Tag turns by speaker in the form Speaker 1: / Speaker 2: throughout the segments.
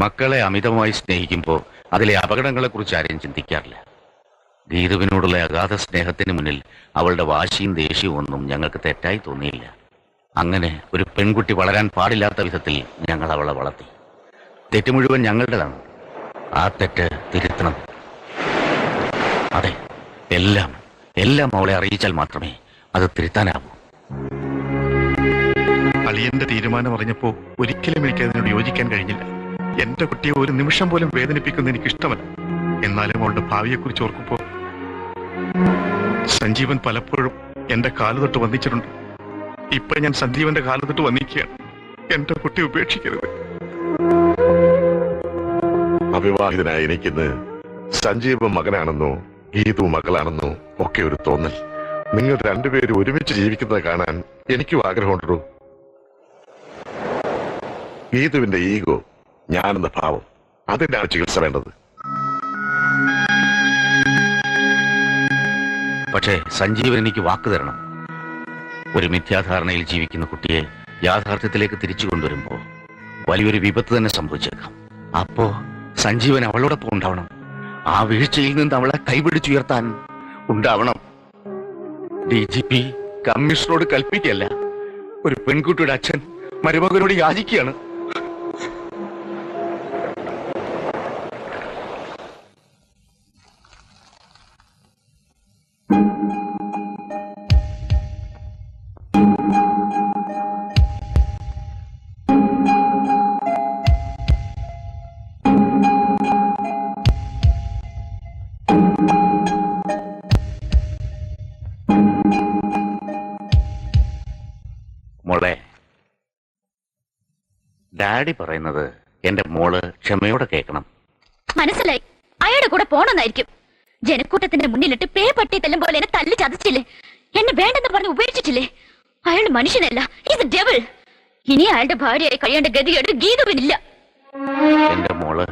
Speaker 1: മക്കളെ അമിതമായി സ്നേഹിക്കുമ്പോൾ അതിലെ അപകടങ്ങളെക്കുറിച്ച് ആരെയും ചിന്തിക്കാറില്ല. ഗീതുവിനോടുള്ള അഗാധ സ്നേഹത്തിന് മുന്നിൽ അവളുടെ വാശിയും ദേഷ്യവും ഒന്നും ഞങ്ങൾക്ക് തെറ്റായി തോന്നിയില്ല. അങ്ങനെ ഒരു പെൺകുട്ടി വളരാൻ പാടില്ലാത്ത വിധത്തിൽ ഞങ്ങൾ അവളെ വളർത്തി. തെറ്റ് മുഴുവൻ ഞങ്ങളുടേതാണ്. ആ തെറ്റ് തിരുത്തണം. അതെ, എല്ലാം എല്ലാം അവളെ അറിയിച്ചാൽ മാത്രമേ അത് തിരുത്താനാവൂ.
Speaker 2: അളിയന്റെ തീരുമാനം അറിഞ്ഞപ്പോ ഒരിക്കലും എനിക്ക് അതിനോട് യോജിക്കാൻ കഴിഞ്ഞില്ല. എന്റെ കുട്ടിയെ ഒരു നിമിഷം പോലും വേദനിപ്പിക്കുന്ന എനിക്ക് ഇഷ്ടമല്ല. എന്നാലും അവളുടെ ഭാവിയെക്കുറിച്ച് ഓർക്കുമ്പോ സഞ്ജീവൻ പലപ്പോഴും എന്റെ കാലുതൊട്ട് വന്നിച്ചിട്ടുണ്ട്. ഇപ്പൊ ഞാൻ സഞ്ജീവന്റെ കാലുതൊട്ട് വന്നിക്കുകയാണ്. എന്റെ കുട്ടി ഉപേക്ഷിക്കരുത്.
Speaker 3: അവിവാഹിതനായ എനിക്കിന്ന് സഞ്ജീവ് മകനാണെന്നോ ഗീതു മകളാണെന്നോ ഒക്കെ ഒരു തോന്നൽ. നിങ്ങൾ രണ്ടുപേരും ഒരുമിച്ച് ജീവിക്കുന്നത് കാണാൻ എനിക്കും ആഗ്രഹമുണ്ടോ? ഗീതുവിന്റെ ഈഗോ, ഞാനെന്ന ഭാവം, അതിനാണ് ചികിത്സ വേണ്ടത്.
Speaker 1: പക്ഷേ സഞ്ജീവൻ എനിക്ക് വാക്ക് തരണം. ഒരു മിഥ്യാധാരണയിൽ ജീവിക്കുന്ന കുട്ടിയെ യാഥാർത്ഥ്യത്തിലേക്ക് തിരിച്ചു കൊണ്ടുവരുമ്പോ വലിയൊരു വിപത്ത് തന്നെ സംഭവിച്ചേക്കാം. അപ്പോ സഞ്ജീവൻ അവളോടൊപ്പം ഉണ്ടാവണം. ആ വീഴ്ചയിൽ നിന്ന് അവളെ കൈപിടിച്ചുയർത്താൻ ഉണ്ടാവണം. DGP കമ്മീഷണറോട് കൽപ്പിക്കല്ല, ഒരു പെൺകുട്ടിയുടെ അച്ഛൻ മരുമകനോട് യാചിക്കുകയാണ്. മോളെ, ഡാഡി പറയുന്നത് എന്റെ മോള് ക്ഷമയോടെ കേൾക്കണം.
Speaker 4: മനസ്സിലായി. അയാളുടെ കൂടെ പോണെന്നായിരിക്കും. ജനക്കൂട്ടത്തിന്റെ മുന്നിലിട്ട് പേ പട്ടി തെല്ലും പോലെ എന്നെ തല്ലി ചതച്ചില്ലേ? എന്നെ വേണ്ടെന്ന് പറഞ്ഞ് ഉപേക്ഷിച്ചില്ലേ? അയാൾ മനുഷ്യനല്ല, ഈസ് എ ഡെവിൾ. ഇനി അയാളുടെ ഭാര്യയായി കഴിയേണ്ട ഗതികേട് ഗീതുവിനില്ല.
Speaker 1: എന്റെ മോള്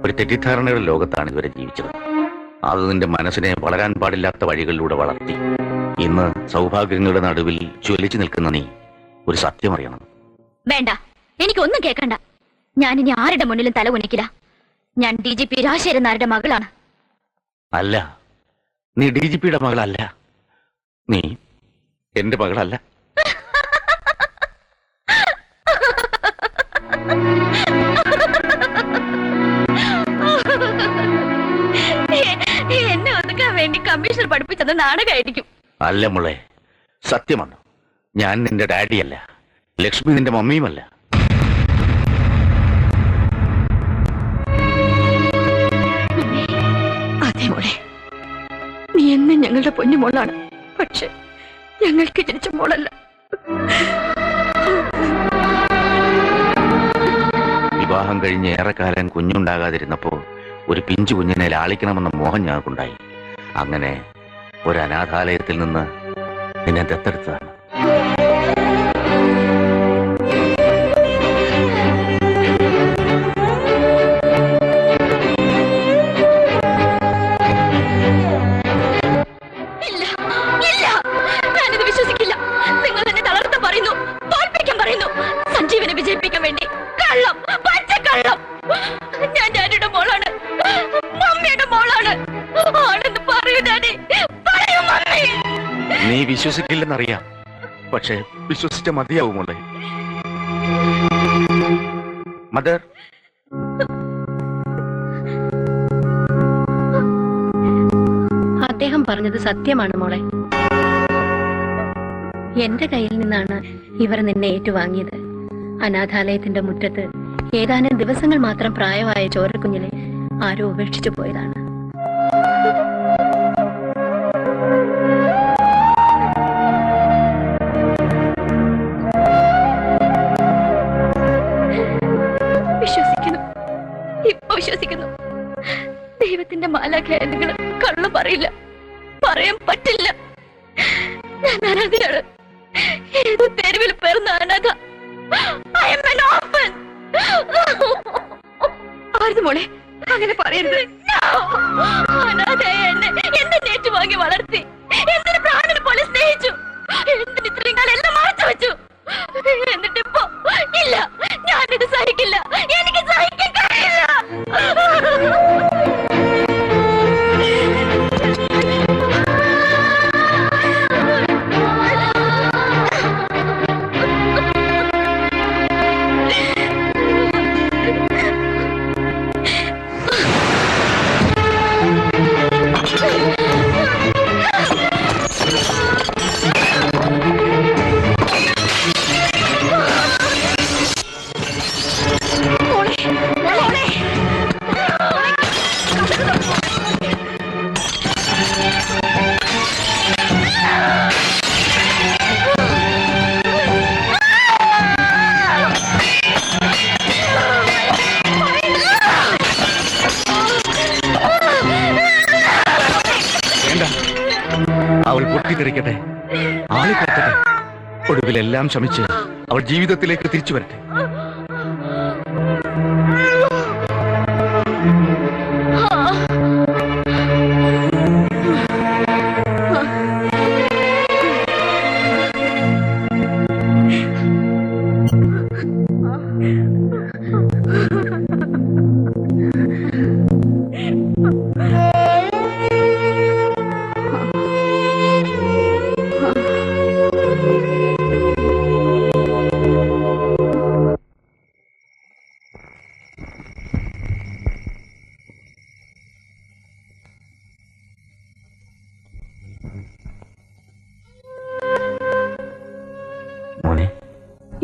Speaker 1: ഒരു തെറ്റിദ്ധാരണയുടെ ലോകത്താണ് ഇതുവരെ ജീവിച്ചത്. അത് നിന്റെ മനസ്സിനെ വളരാൻ പാടില്ലാത്ത വഴികളിലൂടെ വളർത്തി. ഇന്ന് സൗഭാഗ്യങ്ങളുടെ നടുവിൽ ജ്വലിച്ചു നിൽക്കുന്ന നീ ഒരു സത്യം അറിയണം.
Speaker 4: വേണ്ട, എനിക്കൊന്നും കേൾക്കണ്ട. ഞാൻ ഇനി ആരുടെ മുന്നിലും തല കുനിക്കില്ല. ഞാൻ DGP രാജശേഖരൻ നായരുടെ മകളാണ്.
Speaker 1: അല്ല, നീ DGPയുടെ മകളല്ല. നീ എന്റെ മകളല്ല.
Speaker 4: എന്നെ ഒതുക്കാൻ വേണ്ടി കമ്മീഷണർ പഠിപ്പിച്ചത് നാടകമായിരിക്കും.
Speaker 1: അല്ല മോളെ, സത്യമാണ്. ഞാൻ നിന്റെ ഡാഡിയല്ല, ലക്ഷ്മി നിന്റെ മമ്മിയുമല്ല.
Speaker 4: അതെ മോളെ, നീ എന്നും ഞങ്ങളുടെ പൊന്നുമോളാണ്. പക്ഷെ ഞങ്ങൾക്ക് ജനിച്ച മോളല്ല.
Speaker 1: വിവാഹം കഴിഞ്ഞ് ഏറെക്കാലം കുഞ്ഞുണ്ടാകാതിരുന്നപ്പോ ഒരു പിഞ്ചു കുഞ്ഞിനെ ലാളിക്കണമെന്ന മോഹം ഞങ്ങൾക്കുണ്ടായി. അങ്ങനെ ഒരു അനാഥാലയത്തിൽ നിന്ന് നിന്നെ ദത്തെടുത്തതാണ്.
Speaker 4: സഞ്ജീവനെ വിജയിപ്പിക്കാൻ വേണ്ടി കള്ളം, പച്ചക്കള്ളം. ഞാൻ ഡാഡിയുടെ മോളാണ്, മമ്മിയുടെ മോളാണ്. ആണെന്ന് പറയൂ ഡാഡി, പറയൂ മമ്മി.
Speaker 1: നീ വിശ്വസിക്കില്ലെന്നറിയാം, പക്ഷെ വിശ്വസിച്ച മതിയാവുമല്ലേ മദർ?
Speaker 5: അദ്ദേഹം പറഞ്ഞത് സത്യമാണ് മോളെ. എന്റെ കയ്യിൽ നിന്നാണ് ഇവർ നിന്നെ ഏറ്റുവാങ്ങിയത്. അനാഥാലയത്തിന്റെ മുറ്റത്ത് ഏതാനും ദിവസങ്ങൾ മാത്രം പ്രായമായ ചോരക്കുഞ്ഞിനെ ആരോ ഉപേക്ഷിച്ചു പോയതാണ്.
Speaker 4: വിശ്വസിക്കുന്നു, ഇപ്പൊ വിശ്വസിക്കുന്നു. ദൈവത്തിന്റെ മാലാഖയായ നിങ്ങൾ കള്ളു പറയില്ല, പറയാൻ പറ്റില്ല. ഞാൻ അനാഥയാണ്, ഏത് തെരുവിൽ പിറന്ന അനാഥ. ആരുത് മോളെ, അങ്ങനെ പറയരുത്. അനാഥയായ എന്നെ നേറ്റു വാങ്ങി വളർത്തി, എന്തിന് പ്രാണനെ പോലെ സ്നേഹിച്ചു, എന്തിന് ഇത്രയും കാലം എല്ലാം മറച്ചു വെച്ചു. എന്നിട്ടിപ്പോ ഇല്ല, ഞാൻ എനിക്കിത് സഹിക്കില്ല, എനിക്ക് സഹിക്കാൻ കഴിയില്ല.
Speaker 2: അവൾ പൊട്ടിത്തെറിക്കട്ടെ, ആളിക്കത്തട്ടെ, ഒടുവിലെല്ലാം ശമിച്ച് അവൾ ജീവിതത്തിലേക്ക് തിരിച്ചു വരട്ടെ.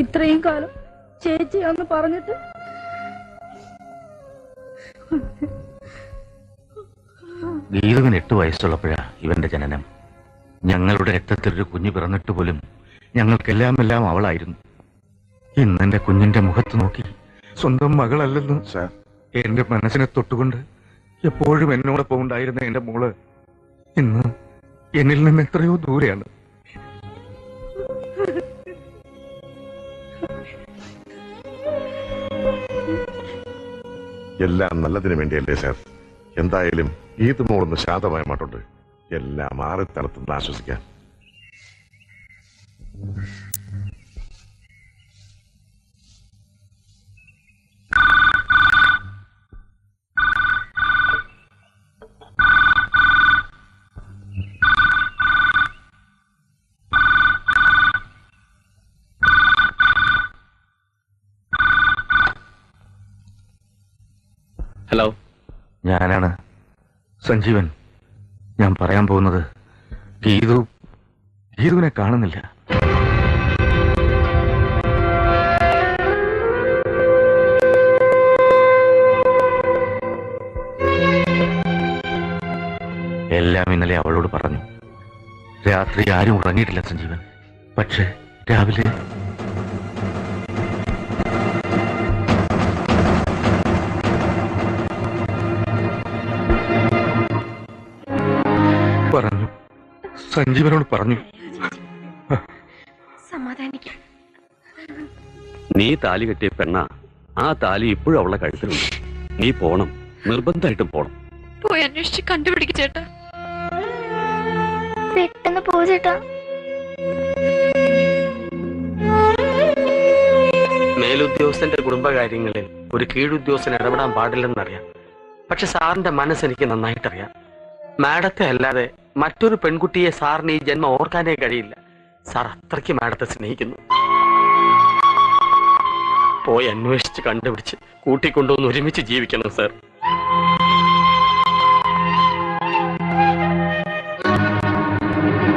Speaker 6: ഇത്രയും കാലം ചേച്ചിയാന്ന് പറഞ്ഞിട്ട്
Speaker 1: ഗീതുവിന് 8 വയസ്സുള്ളപ്പോഴാ ഇവന്റെ ജനനം. ഞങ്ങളുടെ രക്തത്തിലൊരു കുഞ്ഞു പിറന്നിട്ട് പോലും ഞങ്ങൾക്കെല്ലാം അവളായിരുന്നു. ഇന്നെന്റെ കുഞ്ഞിന്റെ മുഖത്ത് നോക്കി സ്വന്തം മകളല്ലെന്ന് എന്റെ മനസ്സിനെ തൊട്ടുകൊണ്ട് എപ്പോഴും എന്നോടൊപ്പം ഉണ്ടായിരുന്ന എന്റെ മോള് ഇന്ന് എന്നിൽ നിന്ന് എത്രയോ ദൂരെയാണ്.
Speaker 3: എല്ലാം നല്ലതിനു വേണ്ടിയല്ലേ സാർ? എന്തായാലും ഈദ് മോളൊന്ന് ശാന്തമായ മാട്ടുണ്ട്. എല്ലാം മാറി തണുത്തുനിന്ന് ആശ്വസിക്കാൻ.
Speaker 1: ഹലോ, ഞാനാണ് സഞ്ജീവൻ. ഞാൻ പറയാൻ പോകുന്നത് ഗീതുവിനെ കാണുന്നില്ല. എല്ലാം ഇന്നലെ അവളോട് പറഞ്ഞു. രാത്രി ആരും ഉറങ്ങിയിട്ടില്ല സഞ്ജീവൻ. പക്ഷെ രാവിലെ പറഞ്ഞു, സഞ്ജീവനോട് പറഞ്ഞു.
Speaker 5: സമാധാനിക്കാം.
Speaker 7: നീ താലി കെട്ടിയ പെണ്ണ, ആ താലി ഇപ്പോഴും അവളെ കഴുത്തിലുണ്ട്. നീ പോണം, നിർബന്ധമായിട്ടും പോണം.
Speaker 6: പോയി അന്വേഷിച്ച് കണ്ടുപിടിക്കും ചേട്ടാ.
Speaker 4: പെട്ടെന്ന് പോ ചേട്ടാ.
Speaker 8: മേലുദ്യോഗസ്ഥന്റെ കുടുംബകാര്യങ്ങളിൽ ഒരു കീഴുദ്യോഗസ്ഥൻ ഇടപെടാൻ പാടില്ലെന്നറിയാം. പക്ഷെ സാറിന്റെ മനസ്സ് എനിക്ക് നന്നായിട്ടറിയാം. മാഡത്തെ അല്ലാതെ മറ്റൊരു പെൺകുട്ടിയെ സാറിന് ഈ ജന്മം ഓർക്കാനേ കഴിയില്ല. സാർ അത്രയ്ക്ക് മാഡത്തെ സ്നേഹിക്കുന്നു. പോയി അന്വേഷിച്ച് കണ്ടുപിടിച്ച് കൂട്ടിക്കൊണ്ടുവന്ന് ഒരുമിച്ച് ജീവിക്കണം സാർ.